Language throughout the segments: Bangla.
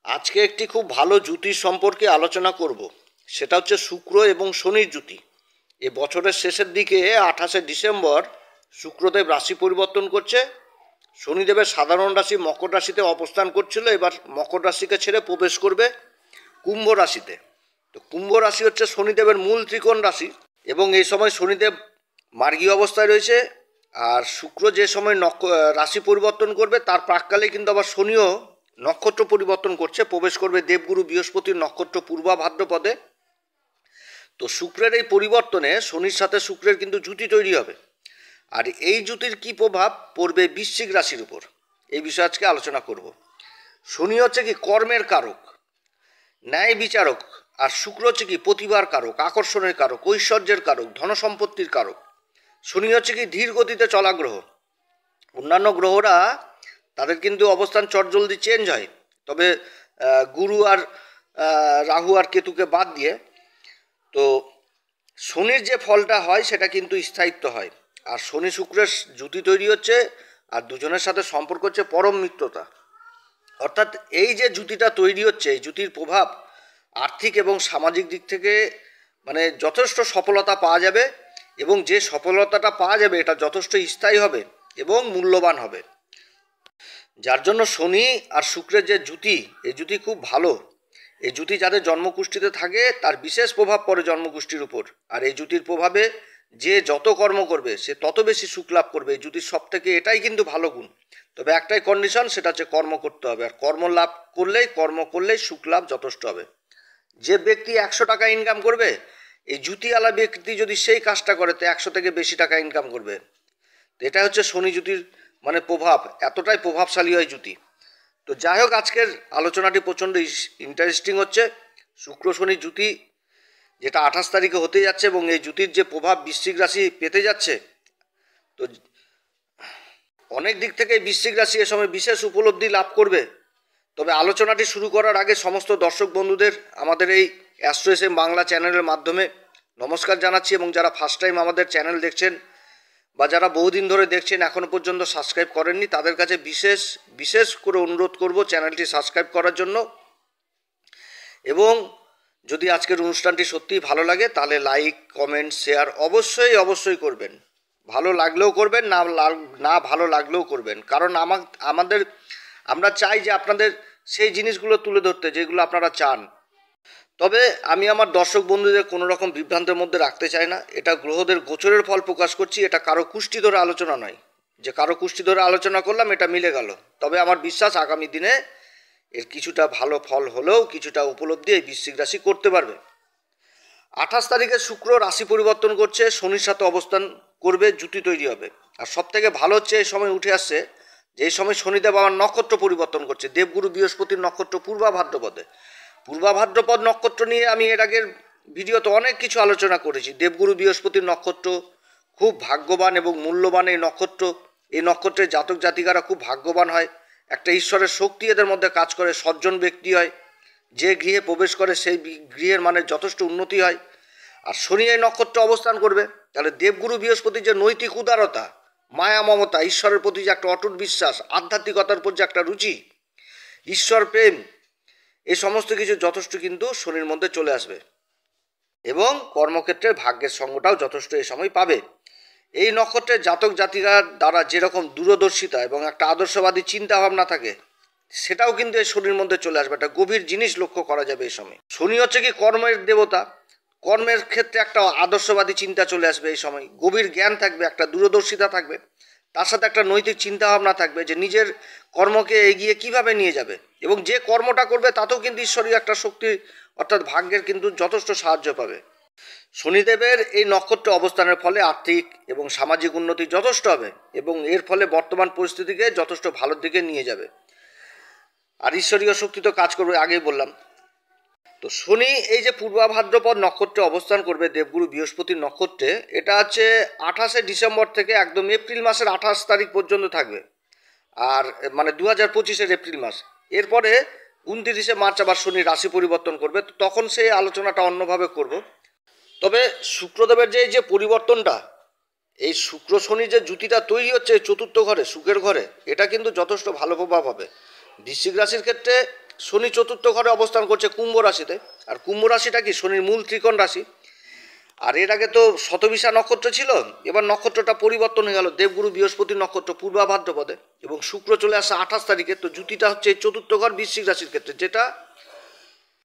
আজকে একটি খুব ভালো জুতির সম্পর্কে আলোচনা করব। সেটা হচ্ছে শুক্র এবং শনির জুতি। এ বছরের শেষের দিকে 28শে ডিসেম্বর শুক্রদেব রাশি পরিবর্তন করছে। শনিদেবের সাধারণ রাশি মকর রাশিতে অবস্থান করছিল, এবার মকর রাশিকে ছেড়ে প্রবেশ করবে কুম্ভ রাশিতে। তো কুম্ভ রাশি হচ্ছে শনিদেবের মূল ত্রিকোণ রাশি, এবং এই সময় শনিদেব মার্গী অবস্থায় রয়েছে। আর শুক্র যে সময় রাশি পরিবর্তন করবে তার প্রাককালে কিন্তু আবার শনিও নক্ষত্র পরিবর্তন করছে, প্রবেশ করবে দেবগুরু বৃহস্পতির নক্ষত্র পূর্বা ভাদ্রপদে। তো শুক্রের এই পরিবর্তনে শনির সাথে শুক্রের কিন্তু জুতি তৈরি হবে, আর এই জুতির কি প্রভাব পড়বে বৃশ্চিক রাশির উপর, এই বিষয়ে আজকে আলোচনা করব। শনি হচ্ছে কি কর্মের কারক, ন্যায় বিচারক, আর শুক্র হচ্ছে কি প্রতিভার কারক, আকর্ষণের কারক, ঐশ্বর্যের কারক, ধনসম্পত্তির কারক। শনি হচ্ছে কি ধীর গতিতে চলা গ্রহ। অন্যান্য গ্রহরা তাদের কিন্তু অবস্থান চটজলদি চেঞ্জ হয়, তবে গুরু আর রাহু আর কেতুকে বাদ দিয়ে তো শনির যে ফলটা হয় সেটা কিন্তু স্থায়িত্ব হয়। আর শনি শুক্রের জুতি তৈরি হচ্ছে, আর দুজনের সাথে সম্পর্ক হচ্ছে পরম মিত্রতা। অর্থাৎ এই যে জুতিটা তৈরি হচ্ছে, এই জুতির প্রভাব আর্থিক এবং সামাজিক দিক থেকে মানে যথেষ্ট সফলতা পাওয়া যাবে, এবং যে সফলতাটা পাওয়া যাবে এটা যথেষ্ট স্থায়ী হবে এবং মূল্যবান হবে। যার জন্য শনি আর শুক্রের যে জুতি, এই জুতি খুব ভালো। এই জুতি যাদের জন্মকুষ্ঠিতে থাকে তার বিশেষ প্রভাব পড়ে জন্মকুষ্ঠির উপর, আর এই জুতির প্রভাবে যে যত কর্ম করবে সে তত বেশি সুখ লাভ করবে। এই জুতির সব থেকে এটাই কিন্তু ভালো গুণ। তবে একটাই কন্ডিশন, সেটা হচ্ছে কর্ম করতে হবে, আর কর্ম করলেই সুখ লাভ যথেষ্ট হবে। যে ব্যক্তি 100 টাকা ইনকাম করবে, এই জুতিওয়ালা ব্যক্তি যদি সেই কাজটা করে তো 100 থেকে বেশি টাকা ইনকাম করবে। তো এটা হচ্ছে শনি জুতির মানে প্রভাব, এতটাই প্রভাবশালী হয় জুতি। তো যাই হোক, আজকের আলোচনাটি প্রচণ্ড ইন্টারেস্টিং হচ্ছে। শুক্র শনি জুতি যেটা 28 তারিখে হতে যাচ্ছে, এবং এই জুতির যে প্রভাব বৃশ্চিক রাশি পেতে যাচ্ছে, তো অনেক দিক থেকে বৃশ্চিক রাশি এ সময় বিশেষ উপলব্ধি লাভ করবে। তবে আলোচনাটি শুরু করার আগে সমস্ত দর্শক বন্ধুদের আমাদের এই অ্যাস্ট্রো এস এম বাংলা চ্যানেলের মাধ্যমে নমস্কার জানাচ্ছি, এবং যারা ফার্স্ট টাইম আমাদের চ্যানেল দেখছেন বা যারা বহুদিন ধরে দেখছেন এখনও পর্যন্ত সাবস্ক্রাইব করেননি, তাদের কাছে বিশেষ করে অনুরোধ করব চ্যানেলটি সাবস্ক্রাইব করার জন্য। এবং যদি আজকের অনুষ্ঠানটি সত্যিই ভালো লাগে তাহলে লাইক, কমেন্ট, শেয়ার অবশ্যই করবেন। ভালো লাগলেও করবেন, না ভালো লাগলেও করবেন, কারণ আমরা চাই যে আপনাদের সেই জিনিসগুলো তুলে ধরতে যেগুলো আপনারা চান। তবে আমি আমার দর্শক বন্ধুদের কোনো রকম বিভ্রান্তের মধ্যে রাখতে চাই না। এটা গ্রহদের গোচরের ফল প্রকাশ করছি, এটা কারো কুষ্টি ধরে আলোচনা নয় যে কারো কুষ্টি ধরে আলোচনা করলাম এটা মিলে গেল। তবে আমার বিশ্বাস আগামী দিনে এর কিছুটা ভালো ফল হলেও কিছুটা উপলব্ধি এই বৃশ্চিক রাশি করতে পারবে। 28 তারিখে শুক্র রাশি পরিবর্তন করছে, শনির সাথে অবস্থান করবে, জুতি তৈরি হবে। আর সব থেকে ভালো হচ্ছে এই সময় উঠে আসছে যে এই সময় শনিদেব আবার নক্ষত্র পরিবর্তন করছে, দেবগুরু বৃহস্পতির নক্ষত্র পূর্বা ভাদ্রপদে। পূর্বা ভাদ্রপদ নক্ষত্র নিয়ে আমি এর আগের ভিডিওতে অনেক কিছু আলোচনা করেছি। দেবগুরু বৃহস্পতির নক্ষত্র খুব ভাগ্যবান এবং মূল্যবান এই নক্ষত্র। এই নক্ষত্রের জাতক জাতিকারা খুব ভাগ্যবান হয়, একটা ঈশ্বরের শক্তি এদের মধ্যে কাজ করে, সজ্জন ব্যক্তি হয়। যে গৃহে প্রবেশ করে সেই গৃহের মানে যথেষ্ট উন্নতি হয়। আর শনি এই নক্ষত্রে অবস্থান করবে, তাহলে দেবগুরু বৃহস্পতির যে নৈতিক উদারতা, মায়া মমতা, ঈশ্বরের প্রতি যে একটা অটুট বিশ্বাস, আধ্যাত্মিকতার উপর যে একটা রুচি, ঈশ্বর প্রেম, এই সমস্ত কিছু যথেষ্ট কিন্তু শনির মধ্যে চলে আসবে, এবং কর্মক্ষেত্রে ভাগ্যের সঙ্গটাও যথেষ্ট এই সময় পাবে। এই নক্ষত্রের জাতক জাতিকার দ্বারা যেরকম দূরদর্শিতা এবং একটা আদর্শবাদী চিন্তা ভাবনা থাকে, সেটাও কিন্তু এই শনির মধ্যে চলে আসবে। একটা গভীর জিনিস লক্ষ্য করা যাবে এই সময়। শনি হচ্ছে কি কর্মের দেবতা, কর্মের ক্ষেত্রে একটা আদর্শবাদী চিন্তা চলে আসবে এই সময়। গভীর জ্ঞান থাকবে, একটা দূরদর্শিতা থাকবে, তার সাথে একটা নৈতিক চিন্তা ভাবনা থাকবে যে নিজের কর্মকে এগিয়ে কিভাবে নিয়ে যাবে, এবং যে কর্মটা করবে তাতেও কিন্তু ঈশ্বরীয় একটা শক্তি অর্থাৎ ভাগ্যের কিন্তু যথেষ্ট সাহায্য পাবে। শনিদেবের এই নক্ষত্র অবস্থানের ফলে আর্থিক এবং সামাজিক উন্নতি যথেষ্ট হবে, এবং এর ফলে বর্তমান পরিস্থিতিকে যথেষ্ট ভালোর দিকে নিয়ে যাবে। আর ঈশ্বরীয় শক্তি তো কাজ করবে, আগেই বললাম। তো শনি এই যে পূর্বা ভাদ্রপদ নক্ষত্রে অবস্থান করবে দেবগুরু বৃহস্পতির নক্ষত্রে, এটা হচ্ছে 28শে ডিসেম্বর থেকে একদম এপ্রিল মাসের 28 তারিখ পর্যন্ত থাকবে, আর মানে 2025-এর এপ্রিল মাস। এরপরে 29শে মার্চ আবার শনি রাশি পরিবর্তন করবে, তো তখন সেই আলোচনাটা অন্যভাবে করব। তবে শুক্রদেবের যে পরিবর্তনটা, এই শুক্র শনি যে জুতিটা তৈরি হচ্ছে চতুর্থ ঘরে, সুখের ঘরে, এটা কিন্তু যথেষ্ট ভালো প্রভাব হবে। বৃশ্চিক রাশির ক্ষেত্রে শনি চতুর্থ ঘরে অবস্থান করছে কুম্ভ রাশিতে। আর কুম্ভ রাশিটা কি শনির মূল ত্রিকোণ রাশি। আর এর আগে তো শতবিশা নক্ষত্র ছিল, এবার নক্ষত্রটা পরিবর্তন হয়ে গেল, দেবগুরু বৃহস্পতির নক্ষত্র পূর্বা ভাদ্রপদে, এবং শুক্র চলে আসে 28 তারিখে। তো জুতিটা হচ্ছে এই চতুর্থ ঘর বৃশ্চিক রাশির ক্ষেত্রে, যেটা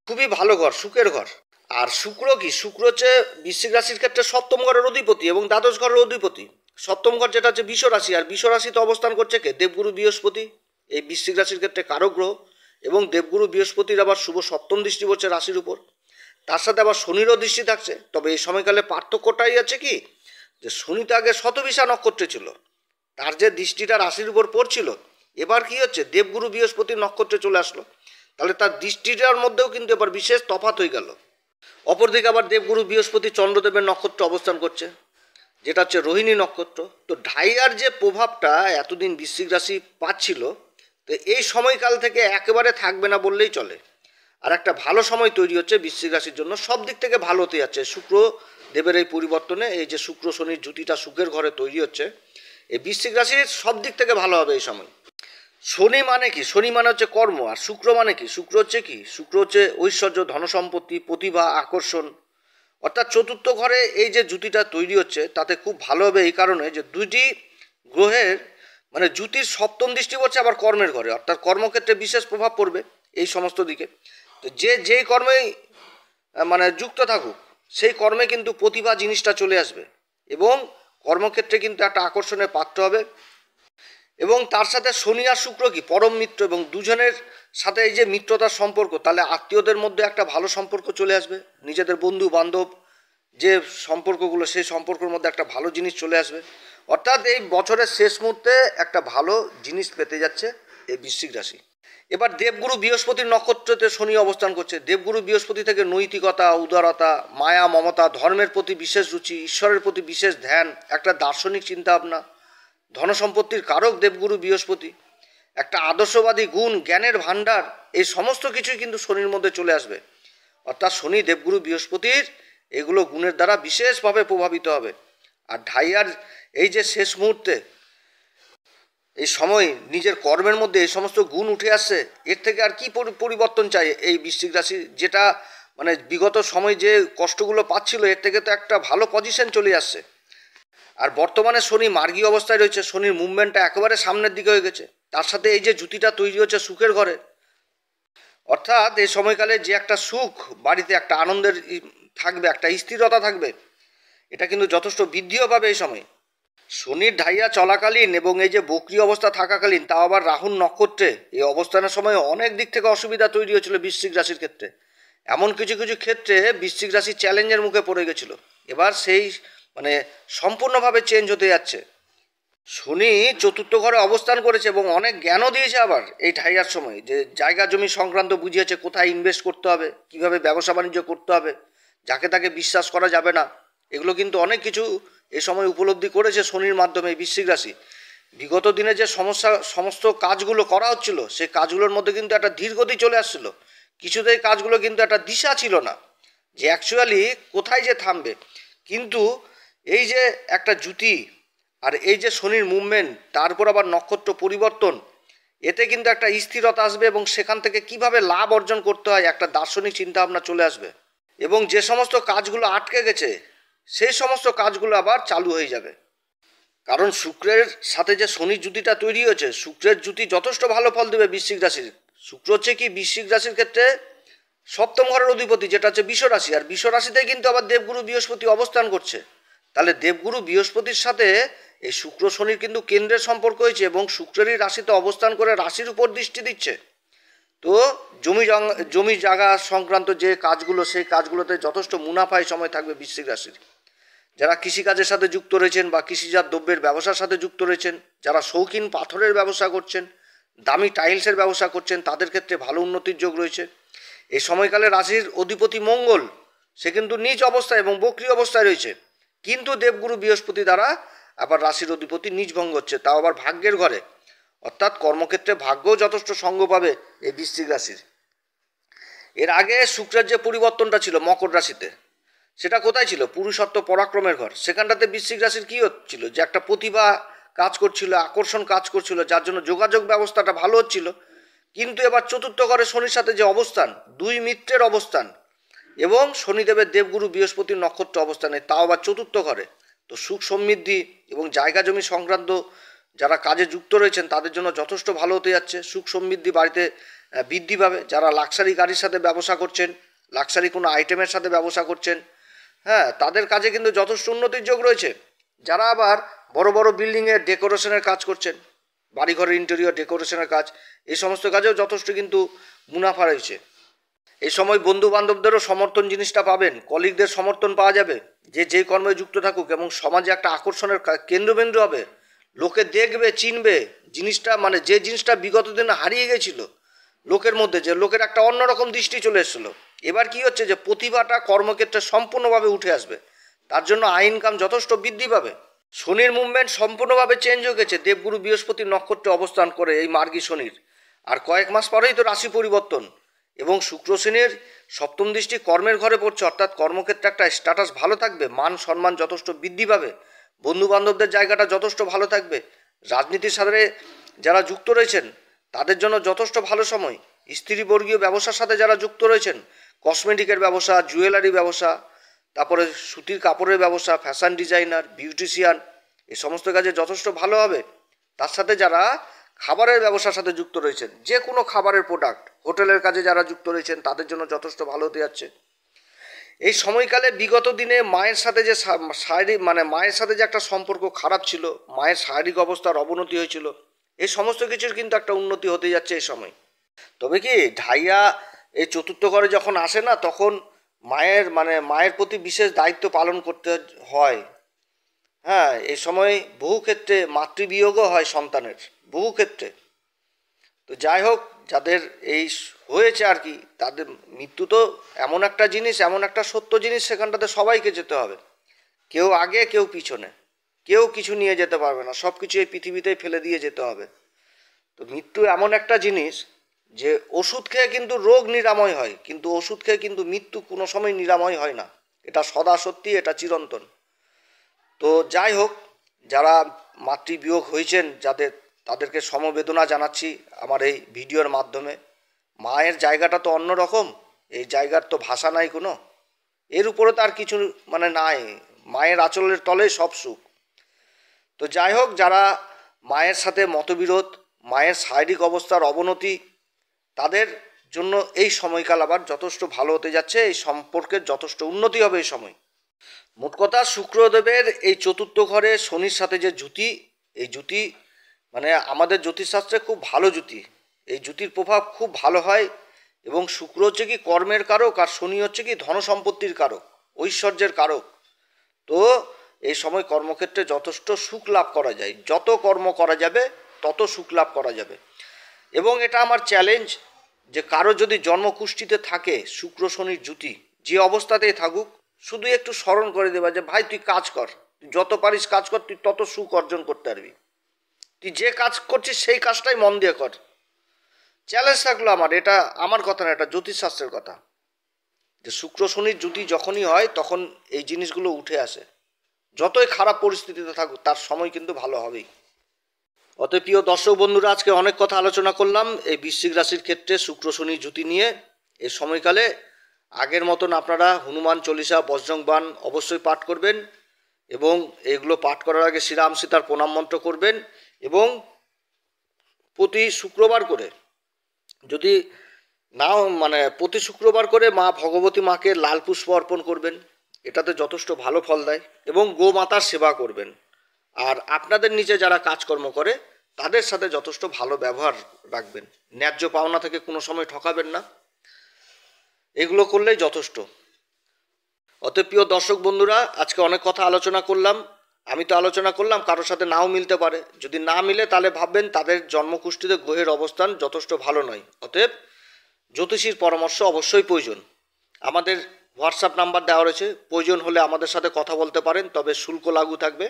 খুবই ভালো ঘর, সুখের ঘর। আর শুক্র কি, শুক্র হচ্ছে বৃশ্চিক রাশির ক্ষেত্রে সপ্তম ঘরের অধিপতি এবং দ্বাদশ ঘরের অধিপতি। সপ্তম ঘর যেটা হচ্ছে বিষ রাশি, আর বিষ রাশিতে অবস্থান করছে কে, দেবগুরু বৃহস্পতি, এই বৃশ্চিক রাশির ক্ষেত্রে কারক গ্রহ। এবং দেবগুরু বৃহস্পতির আবার শুভ সপ্তম দৃষ্টি পড়ছে রাশির উপর, তার সাথে আবার শনিরও দৃষ্টি থাকছে। তবে এই সময়কালে পার্থক্যটাই আছে কি, যে শনিতে আগে শতবিশা নক্ষত্রে ছিল, তার যে দৃষ্টিটা রাশির উপর পড়ছিল, এবার কি হচ্ছে দেবগুরু বৃহস্পতির নক্ষত্রে চলে আসলো, তাহলে তার দৃষ্টিটার মধ্যেও কিন্তু এবার বিশেষ তফাৎ হয়ে গেল। অপরদিকে আবার দেবগুরু বৃহস্পতি চন্দ্রদেবের নক্ষত্র অবস্থান করছে, যেটা হচ্ছে রোহিণী নক্ষত্র। তো ঢাইয়ার যে প্রভাবটা এতদিন বৃশ্চিক রাশি পাচ্ছিল, তো এই সময়কাল থেকে একেবারে থাকবে না বললেই চলে। আর একটা ভালো সময় তৈরি হচ্ছে বৃশ্চিক রাশির জন্য, সব দিক থেকে ভালো হতে যাচ্ছে শুক্র দেবের এই পরিবর্তনে। এই যে শুক্র শনির জুতিটা সুখের ঘরে তৈরি হচ্ছে, এই বৃশ্চিক রাশির সব দিক থেকে ভালো হবে এই সময়। শনি মানে কি, শনি মানে হচ্ছে কর্ম। আর শুক্র মানে কি, শুক্র হচ্ছে কি, শুক্র হচ্ছে ঐশ্বর্য, ধনসম্পত্তি, প্রতিভা, আকর্ষণ। অর্থাৎ চতুর্থ ঘরে এই যে জুতিটা তৈরি হচ্ছে তাতে খুব ভালো হবে, এই কারণে যে দুইটি গ্রহের মানে জুতির সপ্তম দৃষ্টি পড়ছে আবার কর্মের ঘরে, অর্থাৎ কর্মক্ষেত্রে বিশেষ প্রভাব পড়বে এই সমস্ত দিকে। তো যেই কর্মেই মানে যুক্ত থাকুক, সেই কর্মে কিন্তু প্রতিভা জিনিসটা চলে আসবে, এবং কর্মক্ষেত্রে কিন্তু একটা আকর্ষণের পাত্র হবে। এবং তার সাথে শনি আর শুক্র কি পরম মিত্র, এবং দুজনের সাথে এই যে মিত্রতার সম্পর্ক, তাহলে আত্মীয়দের মধ্যে একটা ভালো সম্পর্ক চলে আসবে, নিজেদের বন্ধু বান্ধব যে সম্পর্কগুলো, সেই সম্পর্কের মধ্যে একটা ভালো জিনিস চলে আসবে। অর্থাৎ এই বছরের শেষ মুহূর্তে একটা ভালো জিনিস পেতে যাচ্ছে এই বৃশ্চিক রাশি। এবার দেবগুরু বৃহস্পতির নক্ষত্রতে শনি অবস্থান করছে। দেবগুরু বৃহস্পতি থেকে নৈতিকতা, উদারতা, মায়া, মমতা, ধর্মের প্রতি বিশেষ রুচি, ঈশ্বরের প্রতি বিশেষ ধ্যান, একটা দার্শনিক চিন্তাভাবনা, ধনসম্পত্তির কারক দেবগুরু বৃহস্পতি, একটা আদর্শবাদী গুণ, জ্ঞানের ভাণ্ডার, এই সমস্ত কিছুই কিন্তু শনির মধ্যে চলে আসবে। অর্থাৎ শনি দেবগুরু বৃহস্পতির এগুলো গুণের দ্বারা বিশেষভাবে প্রভাবিত হবে। আর ঢাইয়ার এই যে শেষ মুহূর্তে এই সময় নিজের কর্মের মধ্যে এই সমস্ত গুণ উঠে আসছে, এর থেকে আর কি পরিবর্তন চাই এই বৃশ্চিক রাশি, যেটা মানে বিগত সময় যে কষ্টগুলো পাচ্ছিল, এর থেকে তো একটা ভালো পজিশন চলে আসছে। আর বর্তমানে শনি মার্গী অবস্থায় রয়েছে, শনির মুভমেন্টটা একেবারে সামনের দিকে হয়ে গেছে। তার সাথে এই যে জুতিটা তৈরি হচ্ছে সুখের ঘরে, অর্থাৎ এই সময়কালে যে একটা সুখ বাড়িতে, একটা আনন্দের থাকবে, একটা স্থিরতা থাকবে, এটা কিন্তু যথেষ্ট বৃদ্ধিও পাবে এই সময়। শনির ঢাইয়া চলাকালীন এবং এই যে বক্রী অবস্থা থাকাকালীন, তাও আবার রাহুর নক্ষত্রে এই অবস্থানের সময় অনেক দিক থেকে অসুবিধা তৈরি হয়েছিল বৃশ্চিক রাশির ক্ষেত্রে। এমন কিছু কিছু ক্ষেত্রে বৃশ্চিক রাশি চ্যালেঞ্জের মুখে পড়ে গেছিল, এবার সেই মানে সম্পূর্ণভাবে চেঞ্জ হতে যাচ্ছে। শনি চতুর্থ ঘরে অবস্থান করেছে এবং অনেক জ্ঞানও দিয়েছে আবার এই ঢাইয়ার সময়, যে জায়গা জমি সংক্রান্ত বুঝিয়েছে, কোথায় ইনভেস্ট করতে হবে, কিভাবে ব্যবসা বাণিজ্য করতে হবে, যাকে তাকে বিশ্বাস করা যাবে না, এগুলো কিন্তু অনেক কিছু এই সময় উপলব্ধি করেছে শনির মাধ্যমে বৃশ্চিক রাশি। বিগত দিনে যে সমস্ত কাজগুলো করা হচ্ছিল, সেই কাজগুলোর মধ্যে কিন্তু একটা ধীরগতি চলে আসছিল, কিছুতেই কাজগুলো কিন্তু একটা দিশা ছিল না যে অ্যাকচুয়ালি কোথায় যে থামবে। কিন্তু এই যে একটা জুতি আর এই যে শনির মুভমেন্ট, তারপর আবার নক্ষত্র পরিবর্তন, এতে কিন্তু একটা স্থিরতা আসবে, এবং সেখান থেকে কিভাবে লাভ অর্জন করতে হয় একটা দার্শনিক চিন্তাভাবনা চলে আসবে, এবং যে সমস্ত কাজগুলো আটকে গেছে সেই সমস্ত কাজগুলো আবার চালু হয়ে যাবে। কারণ শুক্রের সাথে যে শনির জুতিটা তৈরি হয়েছে, শুক্রের জুতি যথেষ্ট ভালো ফল দেবে বৃশ্চিক রাশির। শুক্র হচ্ছে কি বৃশ্চিক রাশির ক্ষেত্রে সপ্তম ঘরের অধিপতি, যেটা হচ্ছে বিষ রাশি, আর বিষ রাশিতেই কিন্তু আবার দেবগুরু বৃহস্পতি অবস্থান করছে। তাহলে দেবগুরু বৃহস্পতির সাথে এই শুক্র শনির কিন্তু কেন্দ্রের সম্পর্ক হয়েছে, এবং শুক্রেরই রাশিতে অবস্থান করে রাশির উপর দৃষ্টি দিচ্ছে। তো জমি জায়গা সংক্রান্ত যে কাজগুলো, সেই কাজগুলোতে যথেষ্ট মুনাফায় সময় থাকবে বৃশ্চিক রাশির। যারা কৃষিকাজের সাথে যুক্ত রয়েছেন বা কৃষিজাত দ্রব্যের ব্যবসার সাথে যুক্ত রয়েছেন, যারা শৌখিন পাথরের ব্যবসা করছেন, দামি টাইলসের ব্যবসা করছেন, তাদের ক্ষেত্রে ভালো উন্নতির যোগ রয়েছে। এই সময়কালে রাশির অধিপতি মঙ্গল, সে কিন্তু নিজ অবস্থায় এবং বক্রী অবস্থায় রয়েছে, কিন্তু দেবগুরু বৃহস্পতি দ্বারা আবার রাশির অধিপতি নিজভঙ্গ হচ্ছে, তাও আবার ভাগ্যের ঘরে। অর্থাৎ কর্মক্ষেত্রে ভাগ্যও যথেষ্ট সঙ্গ পাবে এই বৃশ্চিক রাশির। এর আগে শুক্রের যে পরিবর্তনটা ছিল মকর রাশিতে, সেটা কোথায় ছিল, পুরুষত্ব পরাক্রমের ঘর। সেখানটাতে বৃশ্চিক রাশির কী হচ্ছিল, যে একটা প্রতিভা কাজ করছিল, আকর্ষণ কাজ করছিল, যার জন্য যোগাযোগ ব্যবস্থাটা ভালো হচ্ছিল। কিন্তু এবার চতুর্থ ঘরে শনির সাথে যে অবস্থান, দুই মিত্রের অবস্থান এবং শনিদেবের দেবগুরু বৃহস্পতির নক্ষত্র অবস্থানে, তাও আবার চতুর্থ ঘরে, তো সুখ সমৃদ্ধি এবং জায়গা জমি সংক্রান্ত যারা কাজে যুক্ত রয়েছেন তাদের জন্য যথেষ্ট ভালো হতে যাচ্ছে। সুখ সমৃদ্ধি বাড়িতে বৃদ্ধি পাবে। যারা লাক্সারি গাড়ির সাথে ব্যবসা করছেন, লাক্সারি কোনো আইটেমের সাথে ব্যবসা করছেন, হ্যাঁ, তাদের কাজে কিন্তু যথেষ্ট উন্নতির যোগ রয়েছে। যারা আবার বড় বড় বিল্ডিংয়ের ডেকোরেশনের কাজ করছেন, বাড়িঘরের ইন্টেরিয়র ডেকোরেশনের কাজ, এই সমস্ত কাজেও যথেষ্ট কিন্তু মুনাফা রয়েছে। এই সময় বন্ধু বান্ধবদেরও সমর্থন জিনিসটা পাবেন, কলিগদের সমর্থন পাওয়া যাবে, যে যেই কর্মে যুক্ত থাকুক, এবং সমাজে একটা আকর্ষণের কেন্দ্রবিন্দু হবে। লোকে দেখবে, চিনবে জিনিসটা, মানে যে জিনিসটা বিগত দিনে হারিয়ে গেছিল লোকের মধ্যে, যে লোকের একটা অন্যরকম দৃষ্টি চলে এসেছিল, এবার কি হচ্ছে যে প্রতিভাটা কর্মক্ষেত্রে সম্পূর্ণভাবে উঠে আসবে। তার জন্য ইনকাম যথেষ্ট বৃদ্ধি পাবে। শনির মুভমেন্ট সম্পূর্ণভাবে চেঞ্জ হয়ে গেছে দেবগুরু বৃহস্পতির নক্ষত্রে অবস্থান করে এই মার্গী শনির। আর কয়েক মাস পরেই তো রাশি পরিবর্তন, এবং শুক্র শনির সপ্তম দৃষ্টি কর্মের ঘরে পড়ছে, অর্থাৎ কর্মক্ষেত্রে একটা স্ট্যাটাস ভালো থাকবে, মান সম্মান যথেষ্ট বৃদ্ধি পাবে, বন্ধু বান্ধবদের জায়গাটা যথেষ্ট ভালো থাকবে। রাজনীতির সাথে যারা যুক্ত রয়েছেন তাদের জন্য যথেষ্ট ভালো সময়। স্ত্রীবর্গীয় ব্যবসার সাথে যারা যুক্ত রয়েছেন, কসমেটিকের ব্যবসা, জুয়েলারি ব্যবসা, তারপরে সুতির কাপড়ের ব্যবসা, ফ্যাশন ডিজাইনার, বিউটিশিয়ান, এই সমস্ত কাজে যথেষ্ট ভালো হবে। তার সাথে যারা খাবারের ব্যবসার সাথে যুক্ত রয়েছেন, যে কোনো খাবারের প্রোডাক্ট, হোটেলের কাজে যারা যুক্ত রয়েছেন তাদের জন্য যথেষ্ট ভালো হতে যাচ্ছে। এই সময়কালে বিগত দিনে মায়ের সাথে যে শারীরিক, মানে মায়ের সাথে যে একটা সম্পর্ক খারাপ ছিল, মায়ের শারীরিক অবস্থার অবনতি হয়েছিল, এই সমস্ত কিছুর কিন্তু একটা উন্নতি হতে যাচ্ছে এই সময়। তবে কি ঢাইয়া এই চতুর্থ ঘরে যখন আসে না, তখন মায়ের প্রতি বিশেষ দায়িত্ব পালন করতে হয়। হ্যাঁ, এই সময় বহু ক্ষেত্রে মাতৃবিয়োগও হয় সন্তানের, বহু ক্ষেত্রে। তো যাই হোক, যাদের এই হয়েছে আর কি, তাদের মৃত্যু তো এমন একটা জিনিস, এমন একটা সত্য জিনিস, সেখানটাতে সবাইকে যেতে হবে, কেউ আগে কেউ পিছনে, কেউ কিছু নিয়ে যেতে পারবে না, সব কিছু এই পৃথিবীতেই ফেলে দিয়ে যেতে হবে। তো মৃত্যু এমন একটা জিনিস যে ওষুধ খেয়ে কিন্তু রোগ নিরাময় হয়, কিন্তু ওষুধ খেয়ে কিন্তু মৃত্যু কোনো সময় নিরাময় হয় না, এটা সদা সত্যি, এটা চিরন্তন। তো যাই হোক, যারা মাতৃবিয়োগ হয়েছেন তাদেরকে সমবেদনা জানাচ্ছি আমার এই ভিডিওর মাধ্যমে। মায়ের জায়গাটা তো অন্যরকম, এই জায়গার তো ভাষা নাই কোনো, এর উপরে তার কিছু নাই, মায়ের আঁচলের তলে সব সুখ। তো যাই হোক, যারা মায়ের সাথে মতবিরোধ, মায়ের শারীরিক অবস্থার অবনতি, তাদের জন্য এই সময়কাল আবার যথেষ্ট ভালো হতে যাচ্ছে, এই সম্পর্কের যথেষ্ট উন্নতি হবে এই সময়। মোট কথা, শুক্রদেবের এই চতুর্থ ঘরে শনির সাথে যে জুতি, এই জুতি আমাদের জ্যোতিষশাস্ত্রে খুব ভালো জুতি, এই জুতির প্রভাব খুব ভালো হয়। এবং শুক্র হচ্ছে কি কর্মের কারক, আর শনি হচ্ছে কি ধন সম্পত্তির কারক, ঐশ্বর্যের কারক। তো এই সময় কর্মক্ষেত্রে যথেষ্ট সুখ লাভ করা যায়, যত কর্ম করা যাবে তত সুখ লাভ করা যাবে। এবং এটা আমার চ্যালেঞ্জ, যে কারো যদি জন্মকুষ্ঠিতে থাকে শুক্র শনির জুতি, যে অবস্থাতেই থাকুক, শুধু একটু স্মরণ করে দেবা যে ভাই তুই কাজ কর, তুই যত পারিস কাজ কর, তুই তত সুখ অর্জন করতে পারবি, তুই যে কাজ করছিস সেই কাজটাই মন দিয়ে কর। চ্যালেঞ্জ থাকলো আমার, এটা আমার কথা না, এটা জ্যোতিষশাস্ত্রের কথা, যে শুক্র শনির জুতি যখনই হয় তখন এই জিনিসগুলো উঠে আসে। যতই খারাপ পরিস্থিতিতে থাকুক তার সময় কিন্তু ভালো হবেই। অতএব প্রিয় দর্শক বন্ধুরা, আজকে অনেক কথা আলোচনা করলাম এই বৃশ্চিক রাশির ক্ষেত্রে শুক্র শনির জুতি নিয়ে। এই সময়কালে আগের মতন আপনারা হনুমান চল্লিশা, বজরং বাণ অবশ্যই পাঠ করবেন, এবং এগুলো পাঠ করার আগে শ্রীরাম সীতার প্রণাম মন্ত্র করবেন। এবং প্রতি শুক্রবার করে, যদি নাও প্রতি শুক্রবার করে মা ভগবতী মাকে লাল পুষ্প অর্পণ করবেন, এটাতে যথেষ্ট ভালো ফল দেয়। এবং গোমাতার সেবা করবেন। আর আপনাদের নিচে যারা কাজকর্ম করে তাদের সাথে যথেষ্ট ভালো ব্যবহার রাখবেন, ন্যায্য পাওনা থেকে কোনো সময় ঠকাবেন না, এগুলো করলেই যথেষ্ট। অতএব প্রিয় দর্শক বন্ধুরা, আজকে অনেক কথা আলোচনা করলাম। আমি তো আলোচনা করলাম, কারোর সাথে নাও মিলতে পারে, যদি না মিলে তাহলে ভাববেন তাদের জন্মকুষ্ঠিতে গ্রহের অবস্থান যথেষ্ট ভালো নয়। অতএব জ্যোতিষীর পরামর্শ অবশ্যই প্রয়োজন। আমাদের হোয়াটসঅ্যাপ নাম্বার দেওয়া রয়েছে, প্রয়োজন হলে আমাদের সাথে কথা বলতে পারেন, তবে শুল্ক লাগু থাকবে।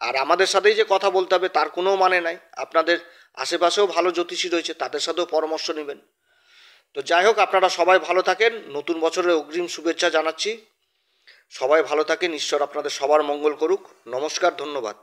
আর আমাদের সাথেই যে কথা বলতে হবে তার কোনো মানে নাই, আপনাদের আশেপাশেও ভালো জ্যোতিষী রয়েছে, তাদের সাথেও পরামর্শ নেবেন। তো যাই হোক, আপনারা সবাই ভালো থাকেন, নতুন বছরের অগ্রিম শুভেচ্ছা জানাচ্ছি। সবাই ভালো থাকেন, ঈশ্বর আপনাদের সবার মঙ্গল করুক। নমস্কার, ধন্যবাদ।